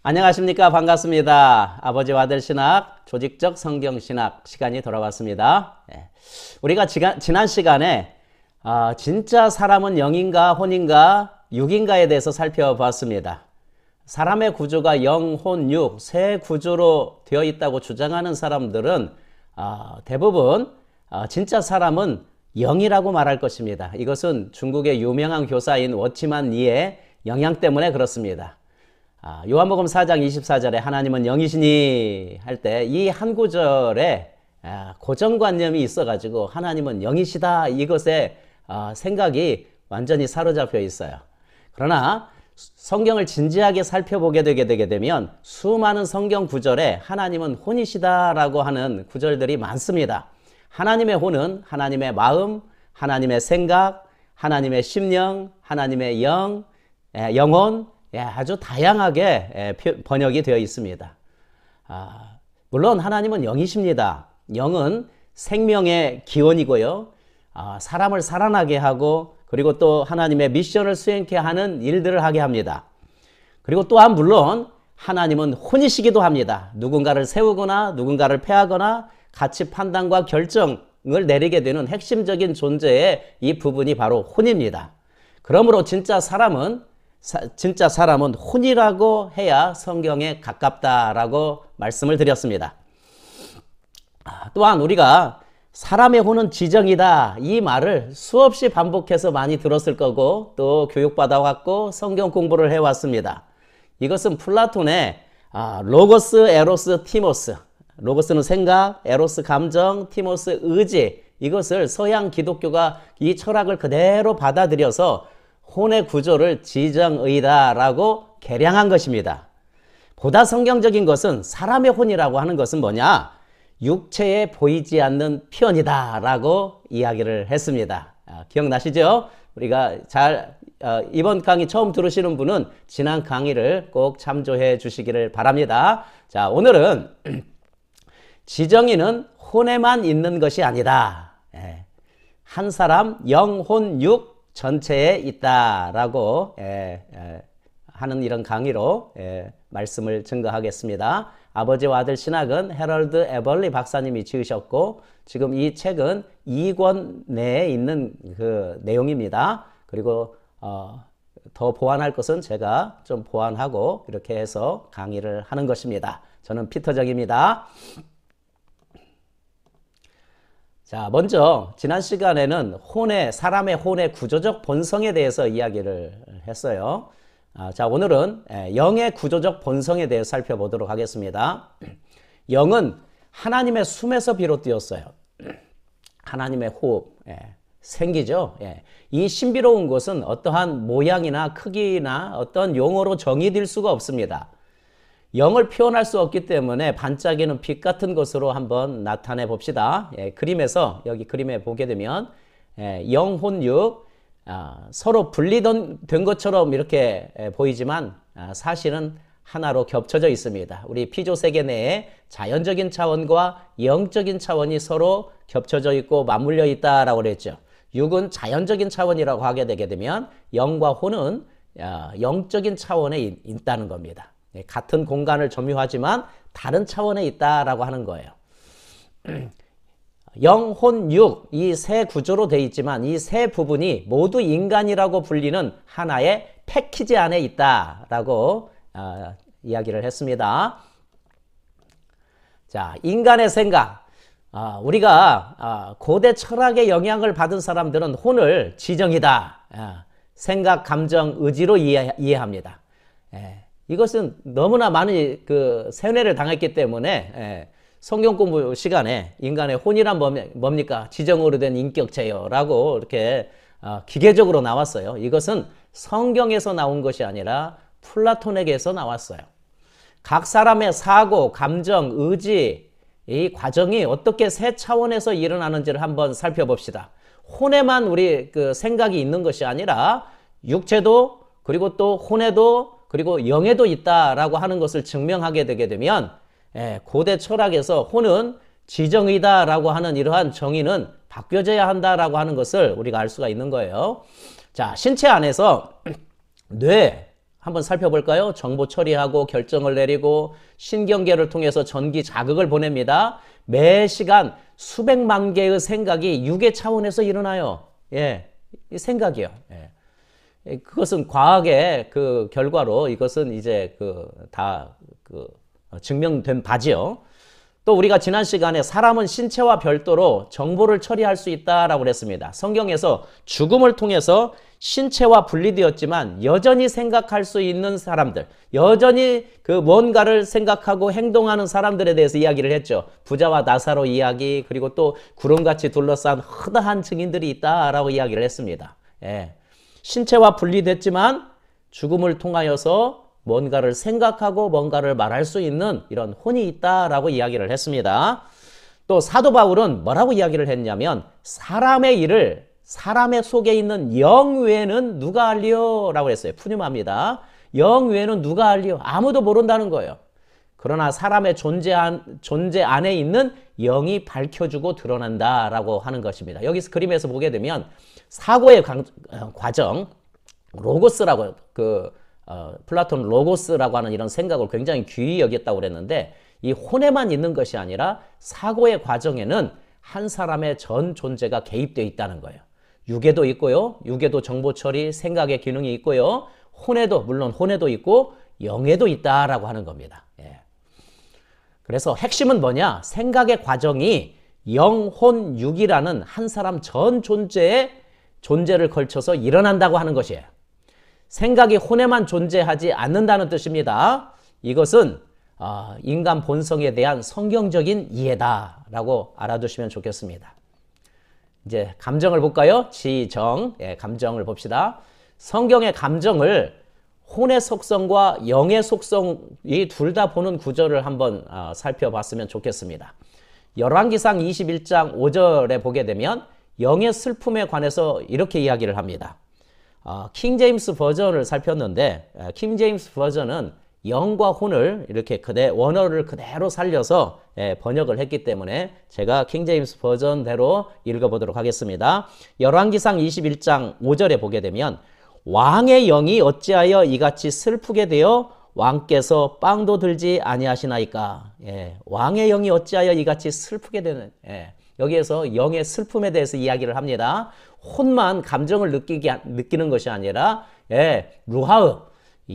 안녕하십니까. 반갑습니다. 아버지와 아들 신학, 조직적 성경 신학 시간이 돌아왔습니다. 우리가 지난 시간에 진짜 사람은 영인가 혼인가 육인가에 대해서 살펴봤습니다. 사람의 구조가 영, 혼, 육 세 구조로 되어 있다고 주장하는 사람들은 대부분 진짜 사람은 영이라고 말할 것입니다. 이것은 중국의 유명한 교사인 워치만 니의 영향 때문에 그렇습니다. 요한복음 4장 24절에 하나님은 영이시니 할 때 이 한 구절에 고정관념이 있어가지고 하나님은 영이시다 이것에 생각이 완전히 사로잡혀 있어요. 그러나 성경을 진지하게 살펴보게 되게 되면 수많은 성경 구절에 하나님은 혼이시다라고 하는 구절들이 많습니다. 하나님의 혼은 하나님의 마음, 하나님의 생각, 하나님의 심령, 하나님의 영, 영혼, 아주 다양하게 번역이 되어 있습니다. 물론 하나님은 영이십니다. 영은 생명의 기원이고요. 사람을 살아나게 하고 그리고 또 하나님의 미션을 수행케 하는 일들을 하게 합니다. 그리고 또한 물론 하나님은 혼이시기도 합니다. 누군가를 세우거나 누군가를 패하거나 가치 판단과 결정을 내리게 되는 핵심적인 존재의 이 부분이 바로 혼입니다. 그러므로 진짜 사람은 혼이라고 해야 성경에 가깝다라고 말씀을 드렸습니다. 또한 우리가 사람의 혼은 지정이다 이 말을 수없이 반복해서 많이 들었을 거고 또 교육받아 왔고 성경 공부를 해왔습니다. 이것은 플라톤의 로고스, 에로스, 티모스, 로고스는 생각, 에로스 감정, 티모스 의지, 이것을 서양 기독교가 이 철학을 그대로 받아들여서 혼의 구조를 지정의다라고 개량한 것입니다. 보다 성경적인 것은 사람의 혼이라고 하는 것은 뭐냐? 육체에 보이지 않는 표현이다라고 이야기를 했습니다. 기억나시죠? 우리가 이번 강의 처음 들으시는 분은 지난 강의를 꼭 참조해 주시기를 바랍니다. 자, 오늘은 지정의는 혼에만 있는 것이 아니다. 한 사람 영, 혼, 육 전체에 있다라고 하는 이런 강의로 말씀을 증거하겠습니다. 아버지와 아들 신학은 해럴드 에벌리 박사님이 지으셨고 지금 이 책은 2권 내에 있는 그 내용입니다. 그리고 더 보완할 것은 제가 좀 보완하고 이렇게 해서 강의를 하는 것입니다. 저는 피터정입니다. 자, 먼저 지난 시간에는 사람의 혼의 구조적 본성에 대해서 이야기를 했어요. 자, 오늘은 영의 구조적 본성에 대해 살펴보도록 하겠습니다. 영은 하나님의 숨에서 비롯되었어요. 하나님의 호흡, 생기죠. 이 신비로운 것은 어떠한 모양이나 크기나 어떤 용어로 정의될 수가 없습니다. 영을 표현할 수 없기 때문에 반짝이는 빛 같은 것으로 한번 나타내 봅시다. 그림에서 여기 그림에 보게 되면 영, 혼, 육 서로 분리된 것처럼 이렇게 보이지만 사실은 하나로 겹쳐져 있습니다. 우리 피조 세계 내에 자연적인 차원과 영적인 차원이 서로 겹쳐져 있고 맞물려 있다라고 그랬죠. 육은 자연적인 차원이라고 하게 되게 되면 영과 혼은 영적인 차원에 있다는 겁니다. 같은 공간을 점유하지만 다른 차원에 있다라고 하는 거예요. 영, 혼, 육 이 세 구조로 되어 있지만 이 세 부분이 모두 인간이라고 불리는 하나의 패키지 안에 있다라고 이야기를 했습니다. 자, 인간의 생각. 우리가 고대 철학의 영향을 받은 사람들은 혼을 지정이다. 생각, 감정, 의지로 이해합니다. 이것은 너무나 많이 세뇌를 당했기 때문에 성경 공부 시간에 인간의 혼이란 뭡니까? 지정으로 된 인격체요 라고 이렇게 기계적으로 나왔어요. 이것은 성경에서 나온 것이 아니라 플라톤에게서 나왔어요. 각 사람의 사고, 감정, 의지 이 과정이 어떻게 세 차원에서 일어나는지를 한번 살펴봅시다. 혼에만 우리 생각이 있는 것이 아니라 육체도 그리고 또 혼에도 그리고 영에도 있다라고 하는 것을 증명하게 되게 되면 고대 철학에서 혼은 지정이다라고 하는 이러한 정의는 바뀌어져야 한다라고 하는 것을 우리가 알 수가 있는 거예요. 자, 신체 안에서 뇌, 한번 살펴볼까요? 정보 처리하고 결정을 내리고 신경계를 통해서 전기 자극을 보냅니다. 매 시간 수백만 개의 생각이 유계 차원에서 일어나요. 예, 이 생각이요. 예. 그것은 과학의 그 결과로 이것은 이제 증명된 바지요. 또 우리가 지난 시간에 사람은 신체와 별도로 정보를 처리할 수 있다라고 그랬습니다. 성경에서 죽음을 통해서 신체와 분리되었지만 여전히 생각할 수 있는 사람들, 여전히 그 뭔가를 생각하고 행동하는 사람들에 대해서 이야기를 했죠. 부자와 나사로 이야기, 그리고 또 구름같이 둘러싼 허다한 증인들이 있다라고 이야기를 했습니다. 예. 신체와 분리됐지만 죽음을 통하여서 뭔가를 생각하고 뭔가를 말할 수 있는 이런 혼이 있다라고 이야기를 했습니다. 또 사도 바울은 뭐라고 이야기를 했냐면 사람의 일을 사람의 속에 있는 영 외에는 누가 알리요? 라고 했어요. 푸념합니다. 영 외에는 누가 알리요? 아무도 모른다는 거예요. 그러나 사람의 존재 안에 있는 영이 밝혀주고 드러난다라고 하는 것입니다. 여기서 그림에서 보게 되면 사고의 과정, 로고스라고 플라톤 로고스라고 하는 이런 생각을 굉장히 귀히 여겼다고 그랬는데 이 혼에만 있는 것이 아니라 사고의 과정에는 한 사람의 전 존재가 개입되어 있다는 거예요. 육에도 있고요. 육에도 정보 처리, 생각의 기능이 있고요. 물론 혼에도 있고 영에도 있다라고 하는 겁니다. 예. 그래서 핵심은 뭐냐? 생각의 과정이 영, 혼, 육이라는 한 사람 전 존재를 걸쳐서 일어난다고 하는 것이에요. 생각이 혼에만 존재하지 않는다는 뜻입니다. 이것은 인간 본성에 대한 성경적인 이해다라고 알아두시면 좋겠습니다. 이제 감정을 볼까요? 지정, 감정을 봅시다. 성경의 감정을 혼의 속성과 영의 속성이 둘 다 보는 구절을 한번 살펴봤으면 좋겠습니다. 열왕기상 21장 5절에 보게 되면 영의 슬픔에 관해서 이렇게 이야기를 합니다. 킹 제임스 버전을 살폈는데 킹 제임스 버전은 영과 혼을 이렇게 원어를 그대로 살려서 번역을 했기 때문에 제가 킹 제임스 버전대로 읽어보도록 하겠습니다. 열왕기상 21장 5절에 보게 되면 왕의 영이 어찌하여 이같이 슬프게 되어 왕께서 빵도 들지 아니하시나이까. 왕의 영이 어찌하여 이같이 슬프게 되는. 여기에서 영의 슬픔에 대해서 이야기를 합니다. 혼만 감정을 느끼는 것이 아니라 루하흐,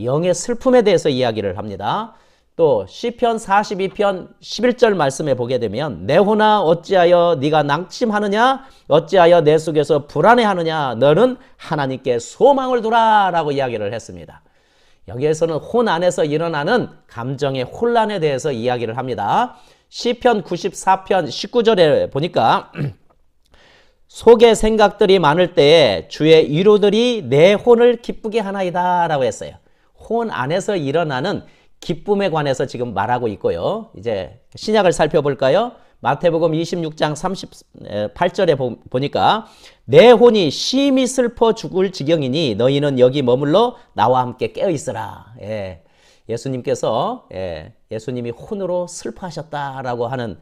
영의 슬픔에 대해서 이야기를 합니다. 또 시편 42편 11절 말씀에 보게 되면 내 혼아 어찌하여 네가 낙심하느냐 어찌하여 내 속에서 불안해하느냐 너는 하나님께 소망을 두라 라고 이야기를 했습니다. 여기에서는 혼 안에서 일어나는 감정의 혼란에 대해서 이야기를 합니다. 시편 94편 19절에 보니까 속의 생각들이 많을 때에 주의 위로들이 내 혼을 기쁘게 하나이다 라고 했어요. 혼 안에서 일어나는 기쁨에 관해서 지금 말하고 있고요. 이제 신약을 살펴볼까요? 마태복음 26장 38절에 보니까 내 혼이 심히 슬퍼 죽을 지경이니 너희는 여기 머물러 나와 함께 깨어있으라. 예수님께서 예수님이 혼으로 슬퍼하셨다라고 하는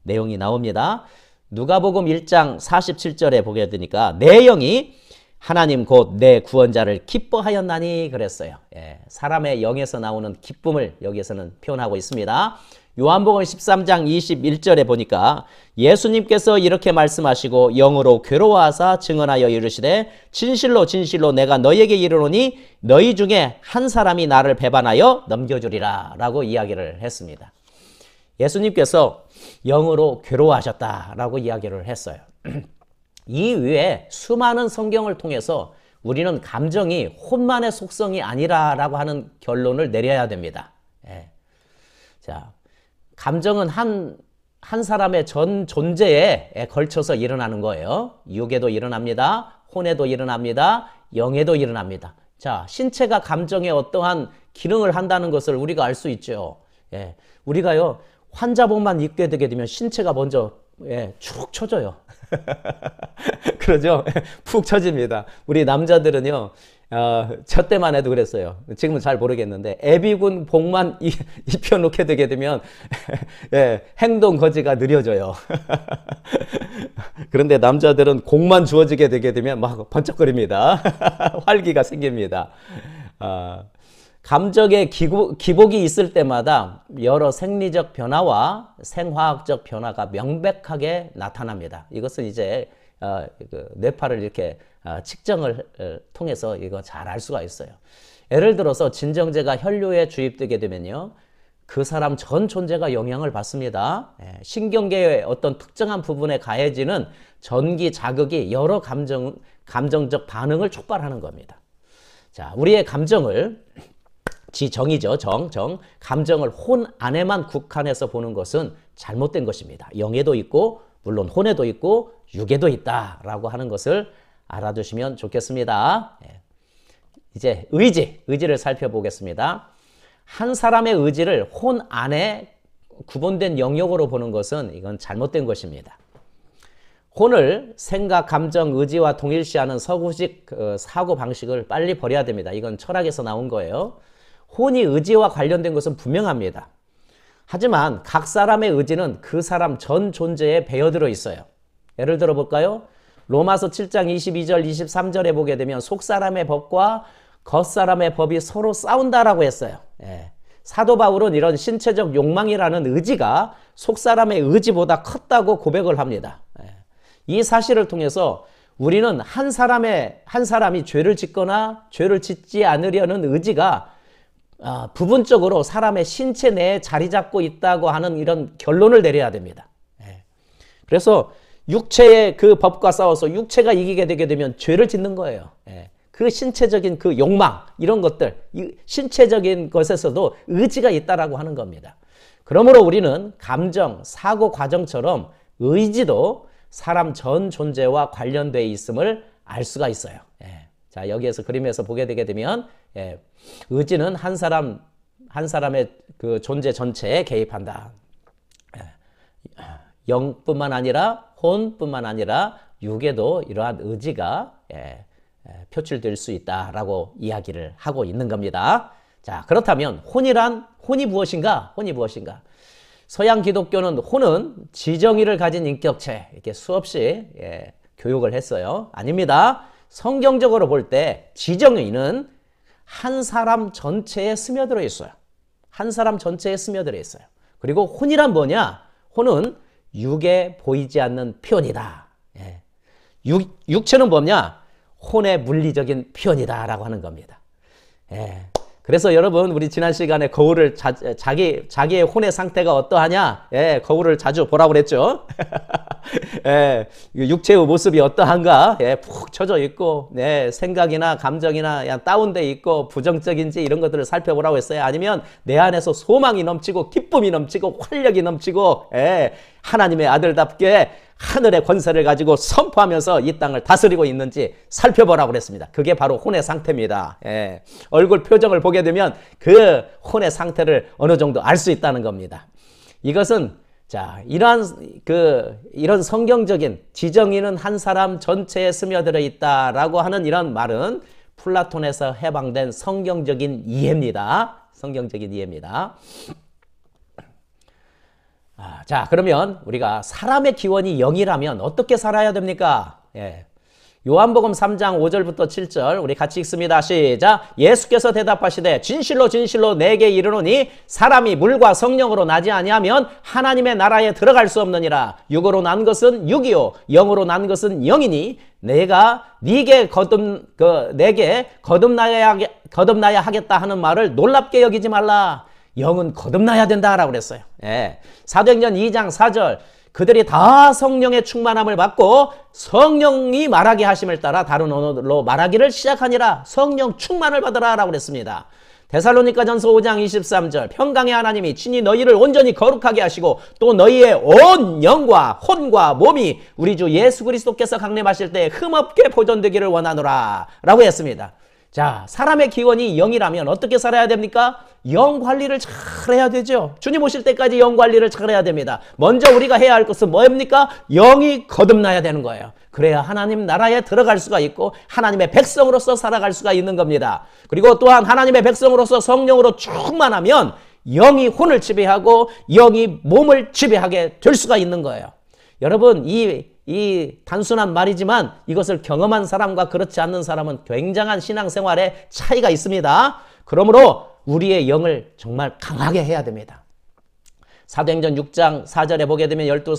내용이 나옵니다. 누가복음 1장 47절에 보게 되니까 내 영이 하나님 곧 내 구원자를 기뻐하였나니 그랬어요. 사람의 영에서 나오는 기쁨을 여기에서는 표현하고 있습니다. 요한복음 13장 21절에 보니까 예수님께서 이렇게 말씀하시고 영으로 괴로워하사 증언하여 이르시되 진실로 진실로 내가 너희에게 이르노니 너희 중에 한 사람이 나를 배반하여 넘겨주리라 라고 이야기를 했습니다. 예수님께서 영으로 괴로워하셨다라고 이야기를 했어요. 이 외에 수많은 성경을 통해서 우리는 감정이 혼만의 속성이 아니라라고 하는 결론을 내려야 됩니다. 자, 감정은 한 사람의 전 존재에 걸쳐서 일어나는 거예요. 육에도 일어납니다. 혼에도 일어납니다. 영에도 일어납니다. 자, 신체가 감정에 어떠한 기능을 한다는 것을 우리가 알 수 있죠. 우리가요, 환자복만 입게 되게 되면 신체가 먼저 축 처져요. 그러죠? 푹 처집니다. 우리 남자들은요, 저 때만 해도 그랬어요. 지금은 잘 모르겠는데, 애비군 복만 입혀놓게 되게 되면, 행동 거지가 느려져요. 그런데 남자들은 공만 주어지게 되게 되면 막 번쩍거립니다. 활기가 생깁니다. 감정의 기복이 있을 때마다 여러 생리적 변화와 생화학적 변화가 명백하게 나타납니다. 이것은 이제 뇌파를 이렇게 측정을 통해서 이거 잘 알 수가 있어요. 예를 들어서 진정제가 혈류에 주입되게 되면요, 그 사람 전 존재가 영향을 받습니다. 신경계의 어떤 특정한 부분에 가해지는 전기 자극이 여러 감정적 반응을 촉발하는 겁니다. 자, 우리의 감정을 지정이죠. 감정을 혼 안에만 국한해서 보는 것은 잘못된 것입니다. 영에도 있고 물론 혼에도 있고 육에도 있다라고 하는 것을 알아두시면 좋겠습니다. 이제 의지를 살펴보겠습니다. 한 사람의 의지를 혼 안에 구분된 영역으로 보는 것은 이건 잘못된 것입니다. 혼을 생각, 감정, 의지와 동일시하는 서구식 사고 방식을 빨리 버려야 됩니다. 이건 철학에서 나온 거예요. 혼이 의지와 관련된 것은 분명합니다. 하지만 각 사람의 의지는 그 사람 전 존재에 배어들어 있어요. 예를 들어 볼까요? 로마서 7장 22절 23절에 보게 되면 속사람의 법과 겉사람의 법이 서로 싸운다라고 했어요. 사도 바울은 이런 신체적 욕망이라는 의지가 속사람의 의지보다 컸다고 고백을 합니다. 이 사실을 통해서 우리는 한 사람이 죄를 짓거나 죄를 짓지 않으려는 의지가 부분적으로 사람의 신체 내에 자리 잡고 있다고 하는 이런 결론을 내려야 됩니다. 그래서 육체의 그 법과 싸워서 육체가 이기게 되게 되면 죄를 짓는 거예요. 그 신체적인 그 욕망, 이런 것들, 신체적인 것에서도 의지가 있다라고 하는 겁니다. 그러므로 우리는 감정, 사고 과정처럼 의지도 사람 전 존재와 관련되어 있음을 알 수가 있어요. 자, 여기에서 그림에서 보게 되게 되면 의지는 한 사람의 그 존재 전체에 개입한다. 영뿐만 아니라 혼뿐만 아니라 육에도 이러한 의지가 표출될 수 있다라고 이야기를 하고 있는 겁니다. 자, 그렇다면 혼이 무엇인가? 서양 기독교는 혼은 지정의를 가진 인격체, 이렇게 수없이 교육을 했어요. 아닙니다. 성경적으로 볼 때 지정의는 한 사람 전체에 스며들어 있어요. 한 사람 전체에 스며들어 있어요. 그리고 혼이란 뭐냐? 혼은 육에 보이지 않는 표현이다. 육체는 뭐냐? 혼의 물리적인 표현이다라고 하는 겁니다. 그래서 여러분, 우리 지난 시간에 거울을 자기의 혼의 상태가 어떠하냐? 거울을 자주 보라고 그랬죠. 육체의 모습이 어떠한가? 푹 처져 있고, 생각이나 감정이나 그냥 다운돼 있고, 부정적인지 이런 것들을 살펴보라고 했어요. 아니면 내 안에서 소망이 넘치고, 기쁨이 넘치고, 활력이 넘치고, 하나님의 아들답게 하늘의 권세를 가지고 선포하면서 이 땅을 다스리고 있는지 살펴보라고 그랬습니다. 그게 바로 혼의 상태입니다. 얼굴 표정을 보게 되면 그 혼의 상태를 어느 정도 알 수 있다는 겁니다. 이것은 자, 이런 성경적인 지정의는 한 사람 전체에 스며들어 있다라고 하는 이런 말은 플라톤에서 해방된 성경적인 이해입니다. 자, 그러면 우리가 사람의 기원이 영이라면 어떻게 살아야 됩니까? 요한복음 3장 5절부터 7절 우리 같이 읽습니다. 시작. 예수께서 대답하시되 진실로 진실로 내게 이르노니 사람이 물과 성령으로 나지 아니하면 하나님의 나라에 들어갈 수 없느니라. 육으로 난 것은 육이요 영으로 난 것은 영이니 내가 네게 내게 거듭나야 하겠다 하는 말을 놀랍게 여기지 말라. 영은 거듭나야 된다라고 그랬어요. 사도행전 2장 4절 그들이 다 성령의 충만함을 받고 성령이 말하게 하심을 따라 다른 언어로 말하기를 시작하니라. 성령 충만을 받으라라고 그랬습니다. 데살로니가전서 5장 23절 평강의 하나님이 친히 너희를 온전히 거룩하게 하시고 또 너희의 온 영과 혼과 몸이 우리 주 예수 그리스도께서 강림하실 때 흠없게 보존되기를 원하노라 라고 했습니다. 자, 사람의 기원이 영이라면 어떻게 살아야 됩니까? 영 관리를 잘 해야 되죠. 주님 오실 때까지 영 관리를 잘 해야 됩니다. 먼저 우리가 해야 할 것은 뭐입니까? 영이 거듭나야 되는 거예요. 그래야 하나님 나라에 들어갈 수가 있고 하나님의 백성으로서 살아갈 수가 있는 겁니다. 그리고 또한 하나님의 백성으로서 성령으로 충만하면 영이 혼을 지배하고 영이 몸을 지배하게 될 수가 있는 거예요. 여러분, 이 단순한 말이지만 이것을 경험한 사람과 그렇지 않는 사람은 굉장한 신앙생활에 차이가 있습니다. 그러므로 우리의 영을 정말 강하게 해야 됩니다. 사도행전 6장 4절에 보게 되면 열두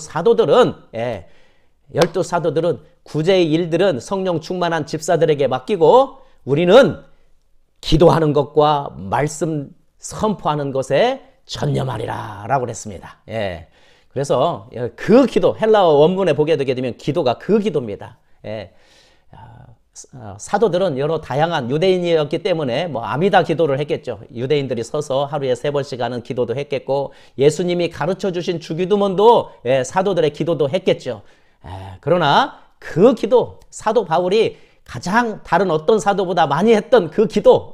사도들은 구제의 일들은 성령 충만한 집사들에게 맡기고 우리는 기도하는 것과 말씀 선포하는 것에 전념하리라 라고 그랬습니다. 그래서 그 기도, 헬라어 원문에 보게 되게 되면 기도가 그 기도입니다. 사도들은 여러 다양한 유대인이었기 때문에 뭐 아미다 기도를 했겠죠. 유대인들이 서서 하루에 3번씩 하는 기도도 했겠고, 예수님이 가르쳐 주신 주기도문도 사도들의 기도도 했겠죠. 그러나 그 기도, 사도 바울이 가장 다른 어떤 사도보다 많이 했던 그 기도,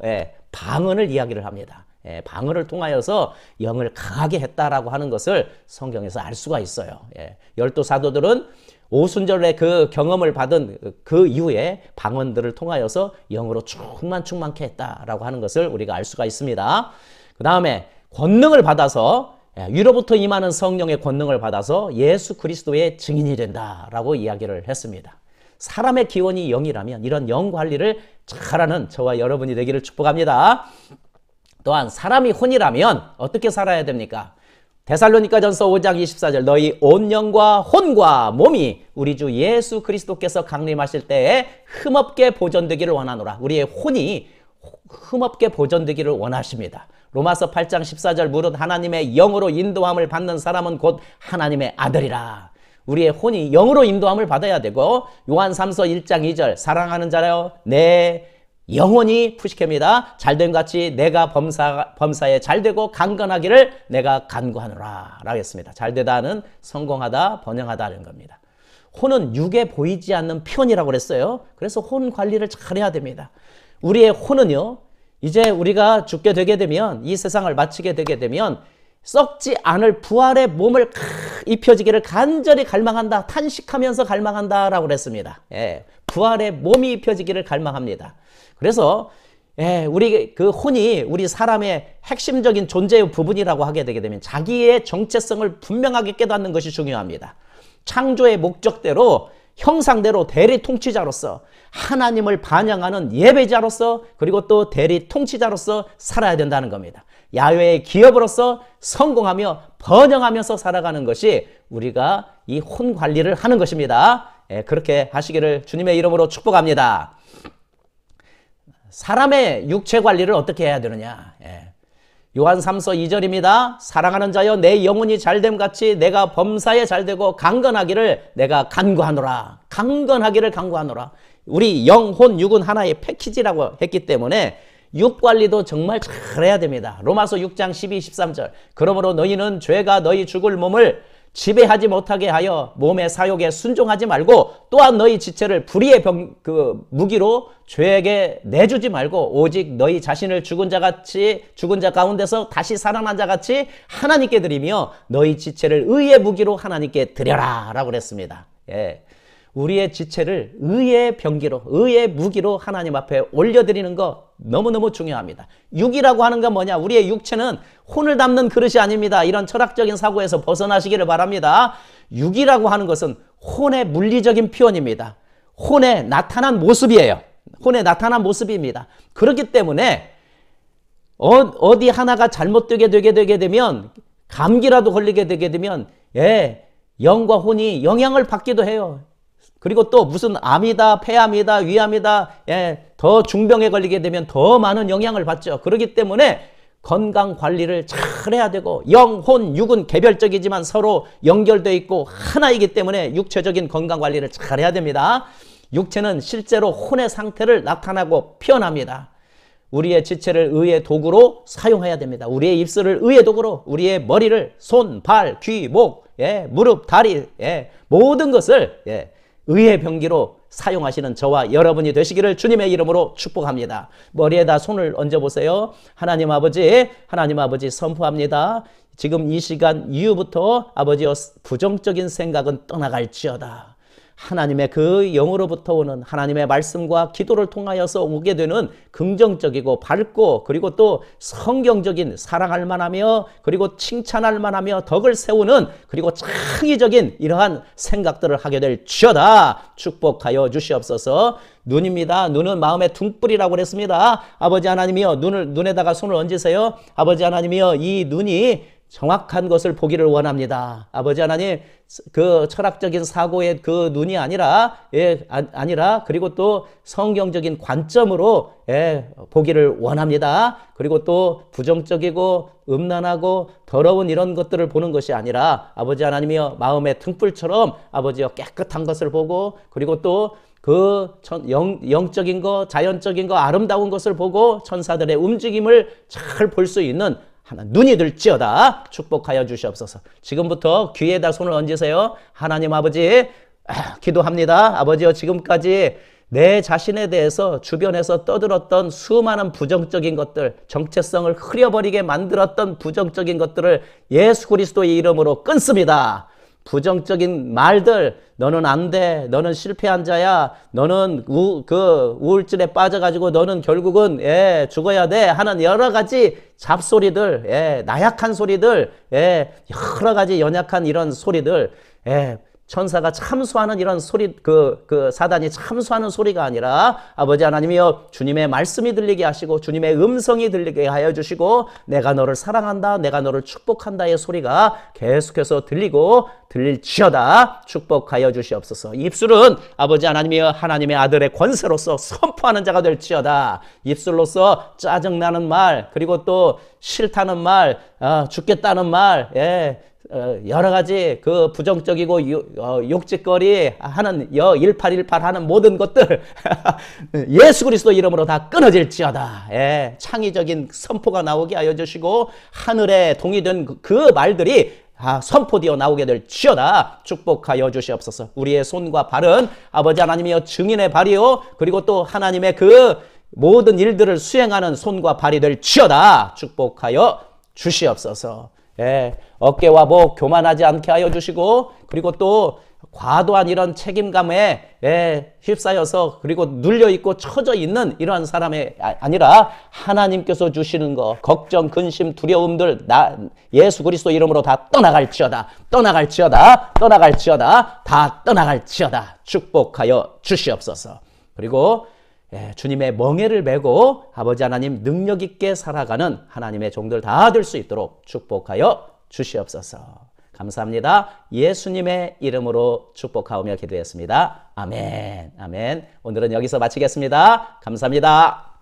방언을 이야기를 합니다. 방언을 통하여서 영을 강하게 했다라고 하는 것을 성경에서 알 수가 있어요. 열두 사도들은 오순절의 그 경험을 받은 그 이후에 방언들을 통하여서 영으로 충만케 했다라고 하는 것을 우리가 알 수가 있습니다. 그 다음에 권능을 받아서, 위로부터 임하는 성령의 권능을 받아서 예수 그리스도의 증인이 된다라고 이야기를 했습니다. 사람의 기원이 영이라면 이런 영 관리를 잘하는 저와 여러분이 되기를 축복합니다. 또한 사람이 혼이라면 어떻게 살아야 됩니까? 데살로니가전서 5장 24절 너희 온 영과 혼과 몸이 우리 주 예수 그리스도께서 강림하실 때에 흠없게 보존되기를 원하노라. 우리의 혼이 흠없게 보존되기를 원하십니다. 로마서 8장 14절 무릇 하나님의 영으로 인도함을 받는 사람은 곧 하나님의 아들이라. 우리의 혼이 영으로 인도함을 받아야 되고, 요한 3서 1장 2절 사랑하는 자여 내 영혼이 푸시케입니다. 잘됨 같이 내가 범사에 잘되고 강건하기를 내가 간구하노라 라고 했습니다. 잘되다는 성공하다, 번영하다는 겁니다. 혼은 육에 보이지 않는 편이라고 그랬어요. 그래서 혼 관리를 잘해야 됩니다. 우리의 혼은요, 이제 우리가 죽게 되게 되면, 이 세상을 마치게 되게 되면 썩지 않을 부활의 몸을 입혀지기를 간절히 갈망한다, 탄식하면서 갈망한다라고 그랬습니다. 부활의 몸이 입혀지기를 갈망합니다. 그래서 우리 그 혼이 우리 사람의 핵심적인 존재의 부분이라고 하게 되게 되면 자기의 정체성을 분명하게 깨닫는 것이 중요합니다. 창조의 목적대로, 형상대로 대리 통치자로서, 하나님을 반영하는 예배자로서, 그리고 또 대리 통치자로서 살아야 된다는 겁니다. 야훼의 기업으로서 성공하며 번영하면서 살아가는 것이 우리가 이 혼 관리를 하는 것입니다. 그렇게 하시기를 주님의 이름으로 축복합니다. 사람의 육체 관리를 어떻게 해야 되느냐? 요한 3서 2절입니다. 사랑하는 자여 내 영혼이 잘됨 같이 내가 범사에 잘되고 강건하기를 내가 간구하노라. 강건하기를 간구하노라. 우리 영, 혼, 육은 하나의 패키지라고 했기 때문에 육 관리도 정말 잘해야 됩니다. 로마서 6장 12, 13절 그러므로 너희는 죄가 너희 죽을 몸을 지배하지 못하게 하여 몸의 사욕에 순종하지 말고, 또한 너희 지체를 불의의 무기로 죄에게 내주지 말고 오직 너희 자신을 죽은 자 가운데서 다시 살아난 자 같이 하나님께 드리며 너희 지체를 의의 무기로 하나님께 드려라 라고 그랬습니다. 우리의 지체를 의의 병기로, 의의 무기로 하나님 앞에 올려드리는 거 너무너무 중요합니다. 육이라고 하는 건 뭐냐? 우리의 육체는 혼을 담는 그릇이 아닙니다. 이런 철학적인 사고에서 벗어나시기를 바랍니다. 육이라고 하는 것은 혼의 물리적인 표현입니다. 혼에 나타난 모습이에요. 혼에 나타난 모습입니다. 그렇기 때문에 어디 하나가 잘못되게 되게 되면, 감기라도 걸리게 되게 되면 영과 혼이 영향을 받기도 해요. 그리고 또 무슨 암이다, 폐암이다, 위암이다, 더 중병에 걸리게 되면 더 많은 영향을 받죠. 그렇기 때문에 건강 관리를 잘 해야 되고, 영, 혼, 육은 개별적이지만 서로 연결되어 있고 하나이기 때문에 육체적인 건강 관리를 잘 해야 됩니다. 육체는 실제로 혼의 상태를 나타나고 표현합니다. 우리의 지체를 의의 도구로 사용해야 됩니다. 우리의 입술을 의의 도구로, 우리의 머리를, 손, 발, 귀, 목, 무릎, 다리, 모든 것을 의의 병기로 사용하시는 저와 여러분이 되시기를 주님의 이름으로 축복합니다. 머리에다 손을 얹어보세요. 하나님 아버지 선포합니다. 지금 이 시간 이후부터 아버지여 부정적인 생각은 떠나갈지어다. 하나님의 그 영으로부터 오는 하나님의 말씀과 기도를 통하여서 오게 되는 긍정적이고 밝고 그리고 또 성경적인 사랑할 만하며 그리고 칭찬할 만하며 덕을 세우는 그리고 창의적인 이러한 생각들을 하게 될지어다. 축복하여 주시옵소서. 눈입니다. 눈은 마음의 등불이라고 그랬습니다. 아버지 하나님이여, 눈에다가 손을 얹으세요. 아버지 하나님이여, 이 눈이 정확한 것을 보기를 원합니다. 아버지 하나님, 그 철학적인 사고의 그 눈이 아니라, 아니라, 그리고 또 성경적인 관점으로, 보기를 원합니다. 그리고 또 부정적이고, 음란하고, 더러운 이런 것들을 보는 것이 아니라, 아버지 하나님이여, 마음의 등불처럼, 아버지여, 깨끗한 것을 보고, 그리고 또, 영적인 거, 자연적인 거, 아름다운 것을 보고, 천사들의 움직임을 잘 볼 수 있는 하나 눈이 들지어다. 축복하여 주시옵소서. 지금부터 귀에다 손을 얹으세요. 하나님 아버지, 기도합니다. 아버지여, 지금까지 내 자신에 대해서 주변에서 떠들었던 수많은 부정적인 것들, 정체성을 흐려버리게 만들었던 부정적인 것들을 예수 그리스도의 이름으로 끊습니다. 부정적인 말들, 너는 안 돼, 너는 실패한 자야, 너는 우울증에 빠져가지고 너는 결국은 죽어야 돼 하는 여러 가지 잡소리들, 나약한 소리들, 여러 가지 연약한 이런 소리들, 천사가 참수하는 이런 소리, 사단이 참수하는 소리가 아니라 아버지 하나님이여, 주님의 말씀이 들리게 하시고 주님의 음성이 들리게 하여 주시고 내가 너를 사랑한다, 내가 너를 축복한다의 소리가 계속해서 들릴지어다. 축복하여 주시옵소서. 입술은 아버지 하나님이여, 하나님의 아들의 권세로서 선포하는 자가 될지어다. 입술로서 짜증나는 말, 그리고 또 싫다는 말, 죽겠다는 말, 여러 가지 그 부정적이고 욕짓거리 하는 1818 하는 모든 것들 예수 그리스도 이름으로 다 끊어질지어다. 창의적인 선포가 나오게 하여 주시고 하늘에 동의된 그 말들이 선포되어 나오게 될지어다. 축복하여 주시옵소서. 우리의 손과 발은 아버지 하나님이여, 증인의 발이요, 그리고 또 하나님의 그 모든 일들을 수행하는 손과 발이 될지어다. 축복하여 주시옵소서. 어깨와 목 교만하지 않게 하여 주시고, 그리고 또 과도한 이런 책임감에 휩싸여서 그리고 눌려있고 처져 있는 이러한 사람이 아니라 하나님께서 주시는 거, 걱정, 근심, 두려움들 예수 그리스도 이름으로 다 떠나갈지어다. 떠나갈지어다. 떠나갈지어다. 다 떠나갈지어다. 축복하여 주시옵소서. 그리고 주님의 멍에를 메고 아버지 하나님 능력 있게 살아가는 하나님의 종들 다 될 수 있도록 축복하여 주시옵소서. 감사합니다. 예수님의 이름으로 축복하오며 기도했습니다. 아멘. 아멘. 오늘은 여기서 마치겠습니다. 감사합니다.